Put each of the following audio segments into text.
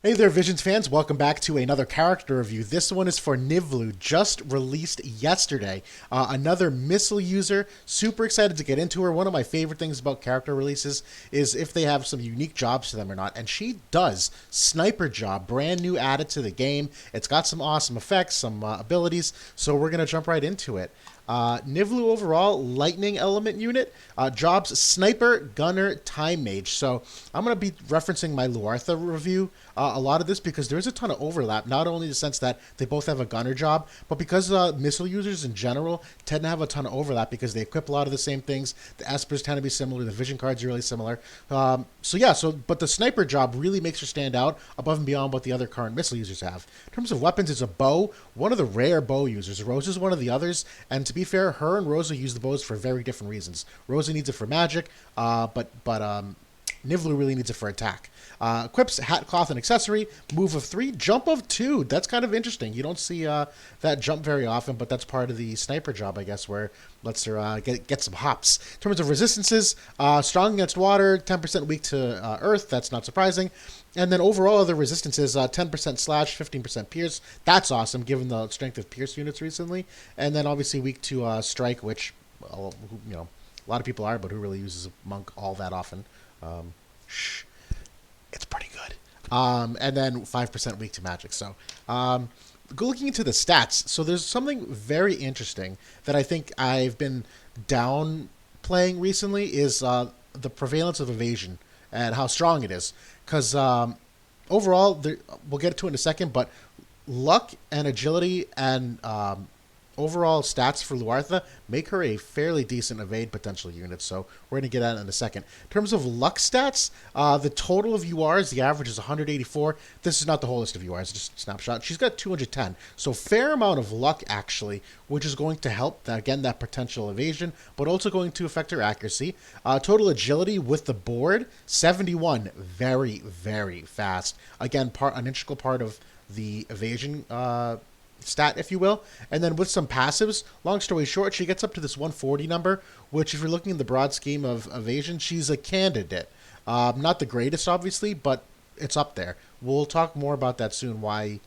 Hey there, Visions fans. Welcome back to another character review. This one is for Niv'Lu, just released yesterday. Another missile user. Super excited to get into her. One of my favorite things about character releases is if they have some unique jobs to them or not. And she does. Sniper job, brand new added to the game. It's got some awesome effects, some abilities. So we're going to jump right into it. Niv'Lu overall, lightning element unit. Jobs, sniper, gunner, time mage. So I'm going to be referencing my Luartha review a lot of this because there's a ton of overlap, not only in the sense that they both have a gunner job, but because missile users in general tend to have a ton of overlap because they equip a lot of the same things. The Espers tend to be similar. The vision cards are really similar. But the sniper job really makes her stand out above and beyond what the other current missile users have. In terms of weapons, it's a bow, one of the rare bow users. Rose is one of the others, and to be fair, her and Rosa use the bows for very different reasons. Rosa needs it for magic, but Niv'Lu really needs it for attack. Equips hat, cloth, and accessory. Move of 3, jump of 2. That's kind of interesting. You don't see that jump very often, but that's part of the sniper job, I guess, where lets her get some hops. In terms of resistances, strong against water, 10% weak to earth. That's not surprising. And then overall other resistances, 10% slash, 15% pierce. That's awesome, given the strength of pierce units recently. And then obviously weak to strike, which a lot of people are, but who really uses a monk all that often? It's pretty good. And then 5% weak to magic. So, looking into the stats, so there's something very interesting that I think I've been downplaying recently is the prevalence of evasion and how strong it is. Because overall, we'll get to it in a second, but luck and agility and overall stats for Luartha make her a fairly decent evade potential unit, so we're going to get at it in a second. In terms of luck stats, the total of URs, the average is 184. This is not the whole list of URs, just a snapshot. She's got 210, so fair amount of luck, actually, which is going to help, that potential evasion, but also going to affect her accuracy. Total agility with the board, 71. Very, very fast. Again, an integral part of the evasion stat, if you will. And then with some passives, long story short, she gets up to this 140 number, which if you're looking in the broad scheme of evasion, she's a candidate. Not the greatest, obviously, but it's up there. We'll talk more about that soon, why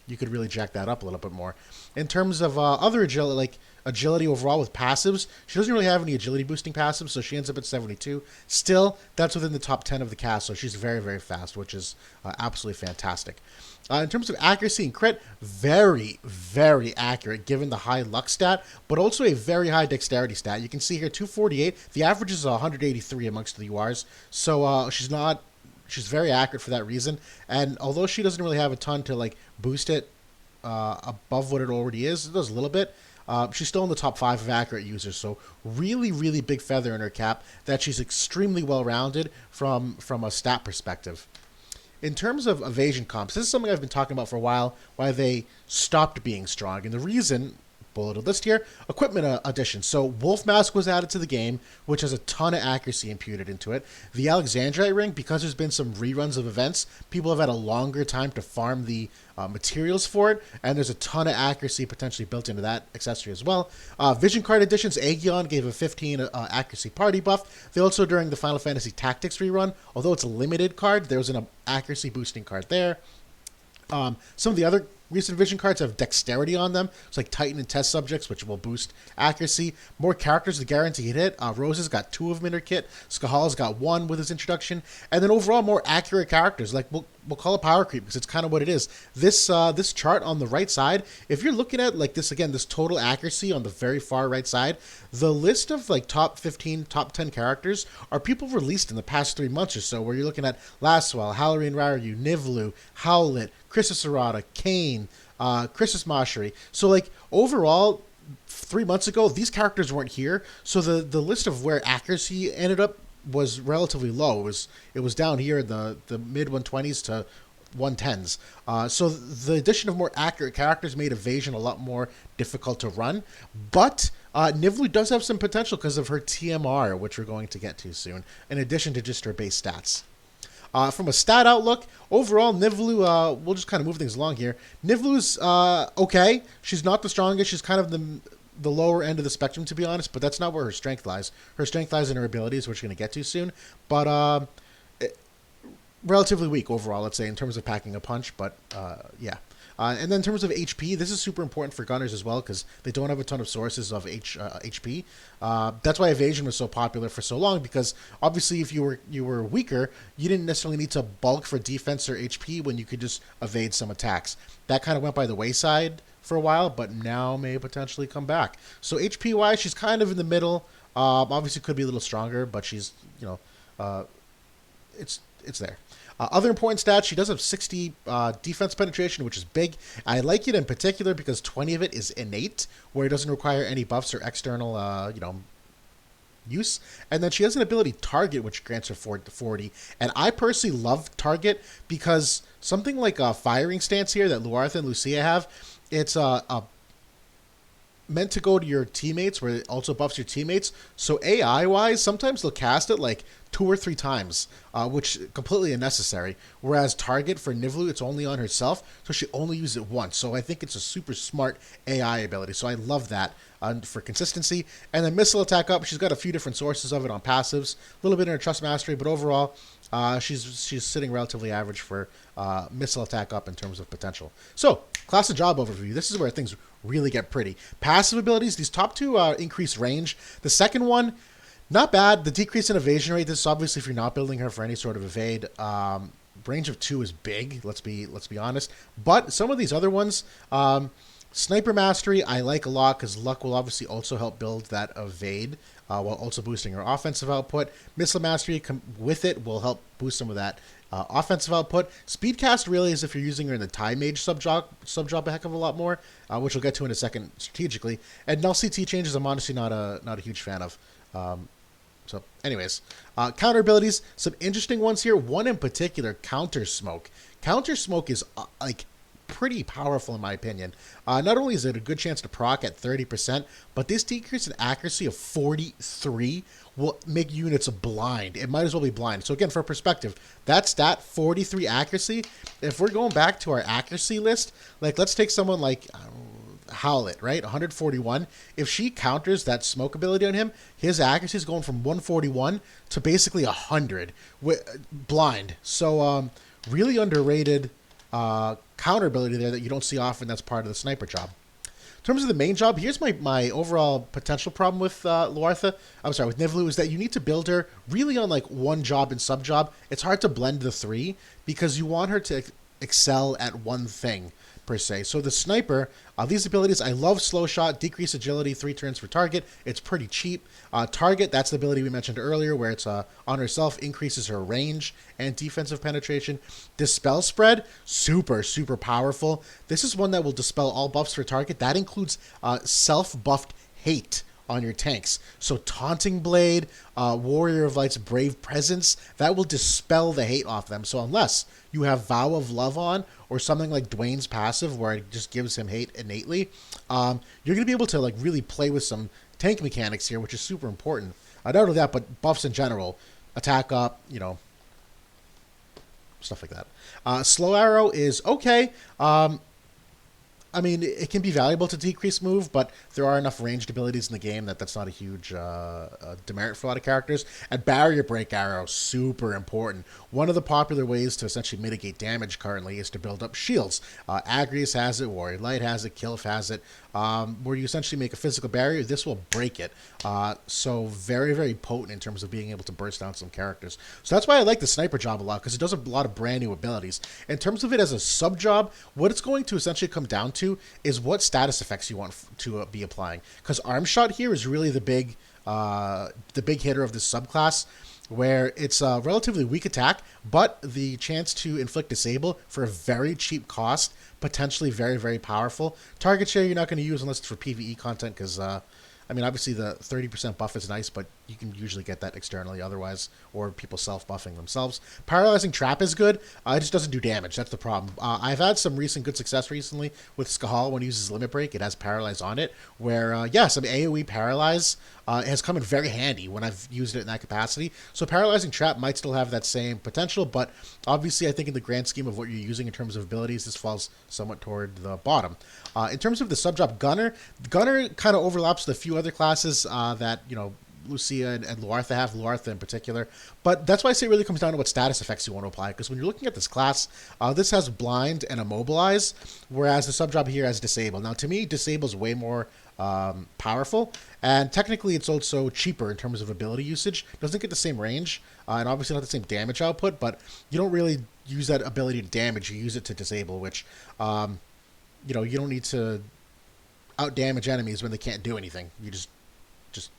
you could really jack that up a little bit more. In terms of other agility, like agility overall with passives, she doesn't really have any agility boosting passives, so she ends up at 72. Still, that's within the top 10 of the cast, so she's very, very fast, which is absolutely fantastic. In terms of accuracy and crit, very, very accurate given the high luck stat, but also a very high dexterity stat. You can see here 248. The average is 183 amongst the URs, so she's very accurate for that reason. And although she doesn't really have a ton to boost it above what it already is, it does a little bit. She's still in the top 5 of accurate users, so really, really big feather in her cap that she's extremely well-rounded from a stat perspective. In terms of evasion comps, this is something I've been talking about for a while, why they stopped being strong. And the reason, bulleted list here, equipment addition. So Wolf Mask was added to the game, which has a ton of accuracy imputed into it. The Alexandrite Ring, because there's been some reruns of events, people have had a longer time to farm the materials for it, and there's a ton of accuracy potentially built into that accessory as well. Vision card additions, Aegon gave a 15 accuracy party buff. They also, during the Final Fantasy Tactics rerun, although it's a limited card, there was an accuracy boosting card there. Some of the other recent vision cards have dexterity on them. It's like Titan and Test Subjects, which will boost accuracy. More characters to guaranteed hit. Rose's got 2 of them in her kit. Skahal's got 1 with his introduction. And then overall, more accurate characters. Like, we'll call it power creep because it's kind of what it is. This chart on the right side, if you're looking at this, again, this total accuracy on the very far right side, the list of top 15, top 10 characters are people released in the past 3 months or so, where you're looking at Laswell, Halloran Ryu, Niv'Lu, Howlet, Christus Arata, Kane, Christus Mashri. So overall, 3 months ago, these characters weren't here. So the list of where accuracy ended up was relatively low. It was down here in the mid 120s to 110s. So the addition of more accurate characters made evasion a lot more difficult to run. But Niv'Lu does have some potential because of her TMR, which we're going to get to soon, in addition to just her base stats. From a stat outlook, overall, Niv'Lu, we'll just kind of move things along here. Niv'Lu's okay. She's not the strongest. She's kind of the lower end of the spectrum, to be honest, but that's not where her strength lies. Her strength lies in her abilities, which we're going to get to soon. But relatively weak overall, let's say, in terms of packing a punch, but yeah. And then in terms of HP, this is super important for gunners as well because they don't have a ton of sources of HP. That's why evasion was so popular for so long because obviously if you were weaker, you didn't necessarily need to bulk for defense or HP when you could just evade some attacks. That kind of went by the wayside for a while, but now may potentially come back. So HP wise, she's kind of in the middle. Obviously, could be a little stronger, but she's it's there. Other important stats, she does have 60 defense penetration, which is big. I like it in particular because 20 of it is innate, where it doesn't require any buffs or external, use. And then she has an ability Target, which grants her 40. And I personally love Target because something like a firing stance here that Luartha and Lucia have, it's meant to go to your teammates where it also buffs your teammates. So AI wise, sometimes they'll cast it like 2 or 3 times, which is completely unnecessary. Whereas Target for Niv'Lu, it's only on herself, so she only uses it once. So I think it's a super smart AI ability. So I love that for consistency. And then Missile Attack Up, she's got a few different sources of it on passives, a little bit in her Trust Mastery, but overall, she's sitting relatively average for Missile Attack Up in terms of potential. So, class and job overview. This is where things really get pretty. Passive abilities, these top 2 increase range. The second one, not bad. The decrease in evasion rate, this is obviously if you're not building her for any sort of evade. Range of 2 is big, let's be honest. But some of these other ones, Sniper Mastery, I like a lot because luck will obviously also help build that evade while also boosting her offensive output. Missile Mastery with it will help boost some of that offensive output. Speedcast really is if you're using her in the Time Mage sub-job a heck of a lot more, which we'll get to in a second strategically. And null CT changes I'm honestly not a huge fan of. So anyways, counter abilities, some interesting ones here. One in particular, Counter Smoke. Counter Smoke is like pretty powerful in my opinion. Not only is it a good chance to proc at 30%, but this decrease in accuracy of 43 will make units blind. It might as well be blind. So again, for perspective, that stat, 43 accuracy, if we're going back to our accuracy list, like let's take someone like Howlet, right? 141. If she counters that smoke ability on him, his accuracy is going from 141 to basically 100 blind. So really underrated counter ability there that you don't see often. That's part of the sniper job. In terms of the main job, here's my overall potential problem with Luartha. I'm sorry, with Niv'Lu, is that you need to build her really on like one job and sub job. It's hard to blend the 3 because you want her to excel at one thing per se. So the sniper, these abilities, I love slow shot, decrease agility, 3 turns for target. It's pretty cheap. Target, that's the ability we mentioned earlier where it's on herself, increases her range and defensive penetration. Dispel spread, super powerful. This is one that will dispel all buffs for target. That includes self-buffed hate on your tanks. So Taunting Blade, Warrior of Light's Brave Presence, that will dispel the hate off them. So unless you have Vow of Love on, or something like Dwayne's passive where it just gives him hate innately, you're going to be able to like really play with some tank mechanics here, which is super important. Not only that, but buffs in general. Attack up, stuff like that. Slow Arrow is okay. I mean, it can be valuable to decrease move, but there are enough ranged abilities in the game that's not a huge demerit for a lot of characters. And Barrier Break Arrow, super important. One of the popular ways to essentially mitigate damage currently is to build up shields. Agrius has it, Warrior Light has it, Kilf has it, where you essentially make a physical barrier. This will break it. So very potent in terms of being able to burst down some characters. So that's why I like the Sniper job a lot, because it does a lot of brand new abilities. In terms of it as a sub job, what it's going to essentially come down to is what status effects you want to be applying, because Arm Shot here is really the big hitter of this subclass, where it's a relatively weak attack, but the chance to inflict disable for a very cheap cost, potentially very powerful. Target share you're not going to use unless it's for PvE content, because I mean, obviously the 30% buff is nice, but you can usually get that externally otherwise, or people self-buffing themselves. Paralyzing Trap is good. It just doesn't do damage. That's the problem. I've had some recent good success recently with Skahal when he uses Limit Break. It has Paralyze on it, where, some AoE Paralyze has come in very handy when I've used it in that capacity. So Paralyzing Trap might still have that same potential, but obviously I think in the grand scheme of what you're using in terms of abilities, this falls somewhat toward the bottom. In terms of the sub-job Gunner kind of overlaps with a few other classes that, Lucia and Luartha have, Luartha in particular. But that's why I say it really comes down to what status effects you want to apply. Because when you're looking at this class, this has blind and immobilize, whereas the sub-job here has disable. Now, to me, disable is way more powerful, and technically it's also cheaper in terms of ability usage. Doesn't get the same range, and obviously not the same damage output, but you don't really use that ability to damage. You use it to disable, which, you know, you don't need to out-damage enemies when they can't do anything. You just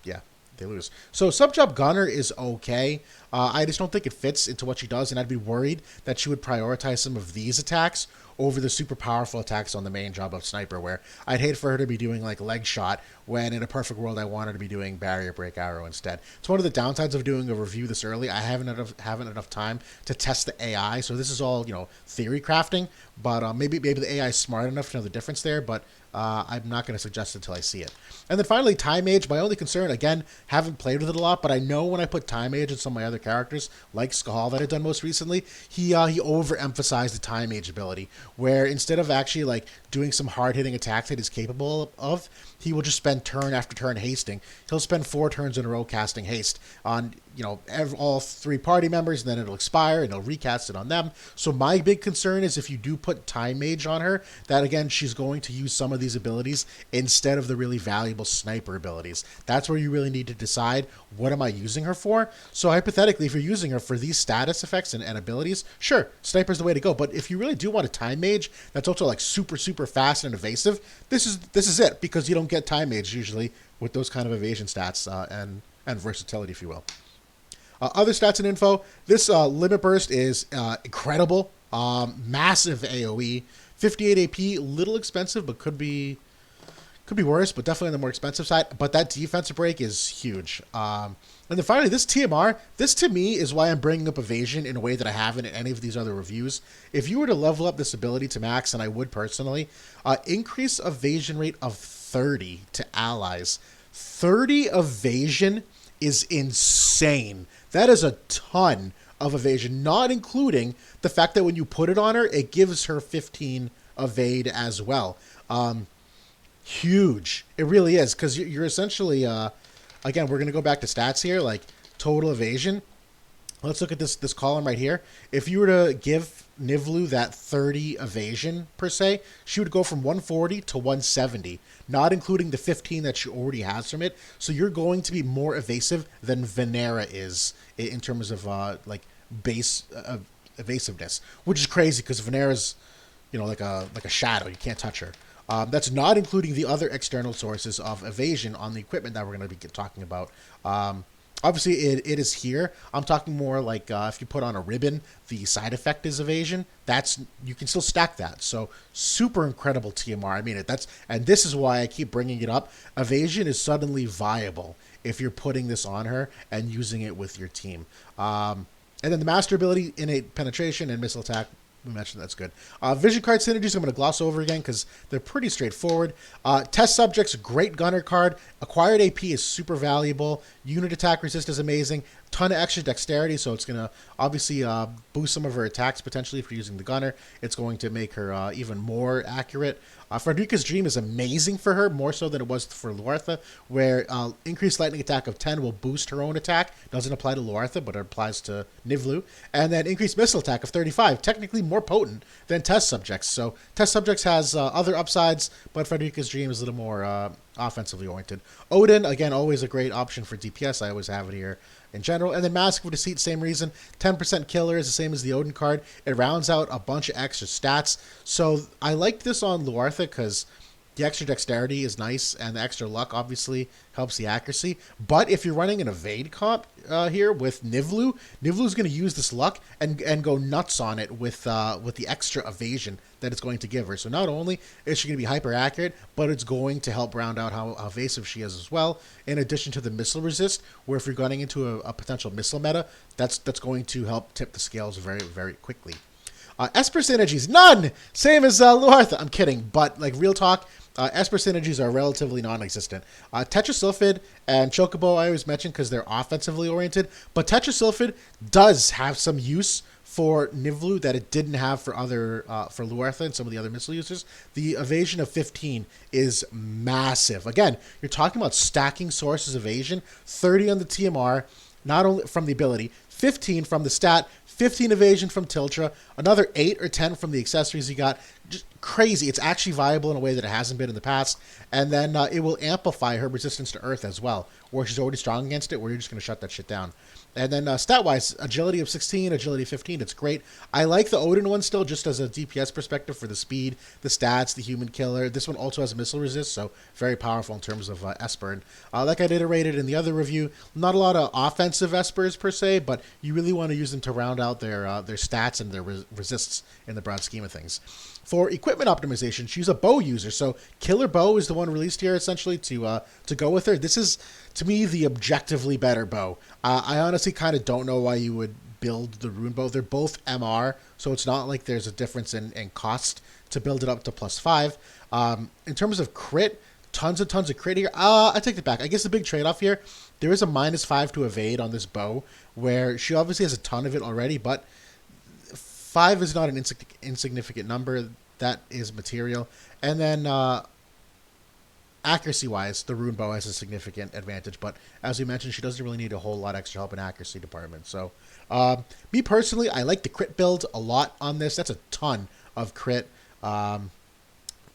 yeah, they lose. So sub-job Gunner is okay. I just don't think it fits into what she does, and I'd be worried that she would prioritize some of these attacks over the super powerful attacks on the main job of Sniper, where I'd hate for her to be doing like leg shot when in a perfect world I want her to be doing barrier break arrow instead. It's one of the downsides of doing a review this early. I haven't enough time to test the AI, so this is all, you know, theory crafting, but maybe the AI is smart enough to know the difference there, but I'm not going to suggest it until I see it. And then finally, Time Age. My only concern, again, haven't played with it a lot, but I know when I put Time Age in some of my other characters, like Skahal that I've done most recently, he overemphasized the Time Age ability, where instead of actually like doing some hard-hitting attacks that he's capable of, he will just spend turn after turn hasting. He'll spend 4 turns in a row casting haste on, you know, all 3 party members, and then it'll expire, and he'll recast it on them. So my big concern is if you do put Time Mage on her, that again, she's going to use some of these abilities instead of the really valuable sniper abilities. That's where you really need to decide, what am I using her for? So hypothetically, if you're using her for these status effects and abilities, sure, sniper's the way to go. But if you really do want a Time Mage that's also like super, super fast and evasive, this is it, because you don't get Time Mage usually with those kind of evasion stats and versatility, if you will. Other stats and info, this Limit Burst is incredible. Massive AoE. 58 AP, little expensive, but could be worse, but definitely on the more expensive side. But that defensive break is huge. And then finally, this TMR, this to me is why I'm bringing up Evasion in a way that I haven't in any of these other reviews. If you were to level up this ability to max, and I would personally, increase evasion rate of 30 to allies. 30 evasion is insane. That is a ton of evasion, not including the fact that when you put it on her, it gives her 15 evade as well. Huge. It really is, because you're essentially, again, we're going to go back to stats here, like total evasion. Let's look at this column right here. If you were to give Niv'Lu that 30 evasion, per se, she would go from 140 to 170, not including the 15 that she already has from it. So you're going to be more evasive than Venera is in terms of, like, base evasiveness, which is crazy, because Venera's, you know, like a shadow. You can't touch her. That's not including the other external sources of evasion on the equipment that we're going to be talking about. Obviously, it is here. I'm talking more like if you put on a ribbon, the side effect is evasion. You can still stack that. So super incredible TMR. I mean, and this is why I keep bringing it up. Evasion is suddenly viable if you're putting this on her and using it with your team. And then the master ability, innate penetration and missile attack. We mentioned that's good. Vision card synergies, I'm going to gloss over again because they're pretty straightforward. Test subjects, great gunner card. Acquired AP is super valuable. Unit attack resist is amazing. Ton of extra dexterity, so it's going to obviously boost some of her attacks potentially if you're using the gunner. It's going to make her even more accurate. Frederica's Dream is amazing for her, more so than it was for Luartha, where increased lightning attack of 10 will boost her own attack. Doesn't apply to Luartha, but it applies to Niv'Lu. And then increased missile attack of 35, technically more potent than test subjects. So test subjects has other upsides, but Frederica's Dream is a little more offensively oriented. Odin, again, always a great option for DPS. I always have it here in general. And then Mask of Deceit, same reason. 10% killer is the same as the Odin card. It rounds out a bunch of extra stats. So I liked this on Luartha because the extra dexterity is nice, and the extra luck obviously helps the accuracy. But if you're running an evade comp here with Niv'Lu, Niv'Lu's going to use this luck and go nuts on it with the extra evasion that it's going to give her. So not only is she going to be hyper accurate, but it's going to help round out how evasive she is as well. In addition to the missile resist, where if you're gunning into a potential missile meta, that's going to help tip the scales very, very quickly. Esper Synergies, none! Same as Luartha. I'm kidding, but like real talk, Esper Synergies are relatively non-existent. Tetrasulfid and Chocobo I always mention because they're offensively oriented, but Tetrasulfid does have some use for Niv'Lu that it didn't have for other for Luartha and some of the other missile users. The evasion of 15 is massive. Again, you're talking about stacking sources evasion, 30 on the TMR, not only from the ability, 15 from the stat, 15 evasion from Tiltra, another 8 or 10 from the accessories you got. Just crazy. It's actually viable in a way that it hasn't been in the past. And then it will amplify her resistance to Earth as well, where she's already strong against it, where you're just going to shut that shit down. And then stat-wise, agility of 16, agility of 15, it's great. I like the Odin one still, just as a DPS perspective for the speed, the stats, the human killer. This one also has missile resist, so very powerful in terms of Esper. And like I'd iterated in the other review, not a lot of offensive Espers per se, but you really want to use them to round out their stats and their resists in the broad scheme of things. For equipment optimization, she's a bow user, so Killer Bow is the one released here essentially to go with her. This is, to me, the objectively better bow. I honestly kind of don't know why you would build the Rune Bow. They're both MR, so it's not like there's a difference in cost to build it up to +5. In terms of crit, tons and tons of crit here. I take it back. I guess the big trade-off here, there is a -5 to evade on this bow, where she obviously has a ton of it already, but 5 is not an insignificant number. That is material. And then accuracy-wise, the Rune Bow has a significant advantage. But as we mentioned, she doesn't really need a whole lot extra help in accuracy department. So me personally, I like the crit build a lot on this. That's a ton of crit.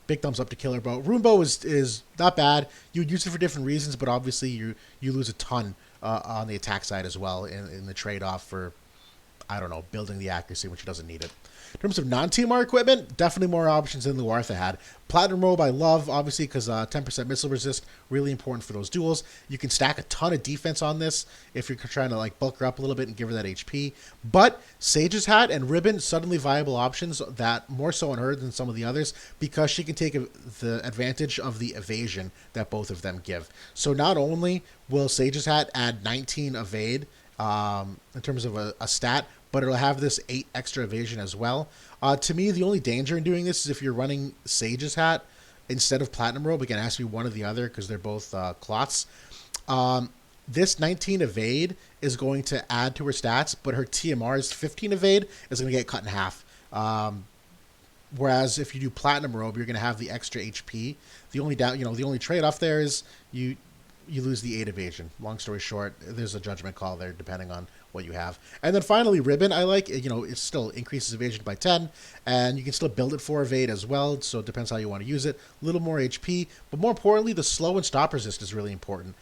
Big thumbs up to Killer Bow. Rune Bow is not bad. You would use it for different reasons, but obviously you lose a ton on the attack side as well in the trade-off for, I don't know, building the accuracy when she doesn't need it. In terms of non-TMR equipment, definitely more options than Luartha had. Platinum Robe I love, obviously, because 10% missile resist, really important for those duels. You can stack a ton of defense on this if you're trying to like bulk her up a little bit and give her that HP. But Sage's Hat and Ribbon, suddenly viable options, that more so on her than some of the others, because she can take the advantage of the evasion that both of them give. So not only will Sage's Hat add 19 evade in terms of a stat, but it'll have this 8 extra evasion as well. To me, the only danger in doing this is if you're running Sage's Hat instead of Platinum Robe. Again, it has to be one or the other because they're both clots. This 19 evade is going to add to her stats, but her TMR's 15 evade is going to get cut in half. Whereas if you do Platinum Robe, you're going to have the extra HP. The only trade-off there is you lose the 8 evasion. Long story short, there's a judgment call there depending on what you have. And then finally, Ribbon, I like. It still increases evasion by 10, and you can still build it for evade as well, so it depends how you want to use it. A little more HP, but more importantly, the slow and stop resist is really important.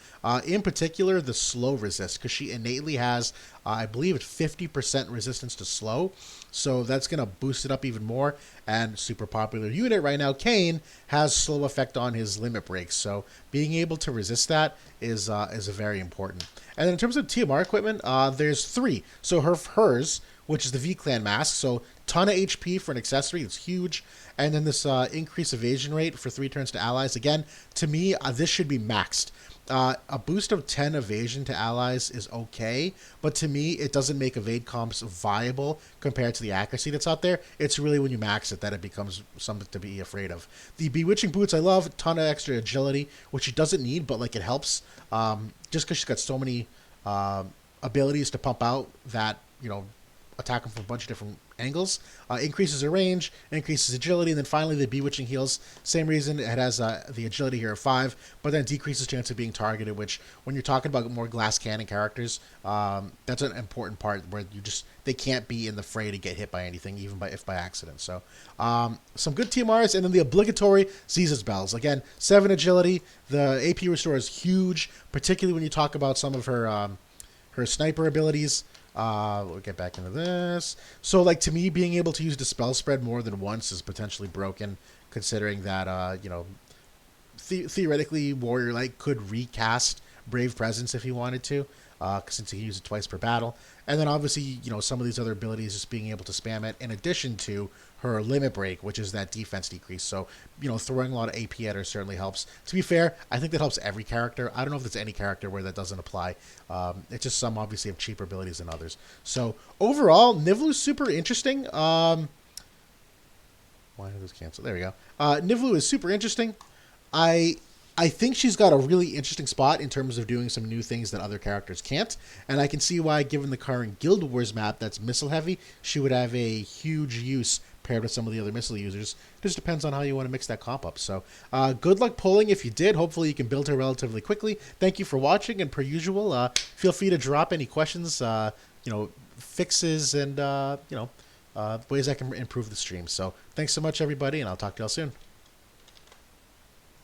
In particular, the slow resist, because she innately has, I believe it's 50% resistance to slow, so that's going to boost it up even more. And super popular unit right now, Kane, has slow effect on his limit breaks, so being able to resist that is very important. And then in terms of TMR equipment, there's 3. So hers, which is the V-Clan mask, so ton of HP for an accessory, it's huge. And then this increased evasion rate for 3 turns to allies. Again, to me, this should be maxed. A boost of 10 evasion to allies is okay, but to me, it doesn't make evade comps viable compared to the accuracy that's out there. It's really when you max it that it becomes something to be afraid of. The Bewitching Boots I love, a ton of extra agility, which she doesn't need, but like it helps, just because she's got so many abilities to pump out that, attack them from a bunch of different angles. Increases her range, increases agility, and then finally the Bewitching Heals. Same reason, it has the agility here of 5, but then decreases chance of being targeted, which when you're talking about more glass cannon characters, that's an important part where they can't be in the fray to get hit by anything, even if by accident. So some good TMRs, and then the obligatory Ziza's Bells. Again, 7 agility. The AP restore is huge, particularly when you talk about some of her sniper abilities. We'll get back into this. So, to me, being able to use Dispel Spread more than once is potentially broken, considering that, theoretically, Warrior Light could recast Brave Presence if he wanted to, since he can use it twice per battle. And then, obviously, some of these other abilities, just being able to spam it, in addition to her Limit Break, which is that defense decrease. So, throwing a lot of AP at her certainly helps. To be fair, I think that helps every character. I don't know if there's any character where that doesn't apply. It's just some obviously have cheaper abilities than others. So, overall, Niv'Lu's super interesting. Why did this cancel? There we go. Niv'Lu is super interesting. I I think she's got a really interesting spot in terms of doing some new things that other characters can't, and I can see why, given the current Guild Wars map that's missile heavy, she would have a huge use paired with some of the other missile users. It just depends on how you want to mix that comp up. So, good luck polling if you did. Hopefully, you can build her relatively quickly. Thank you for watching, and per usual, feel free to drop any questions, fixes, and ways I can improve the stream. So, thanks so much, everybody, and I'll talk to y'all soon.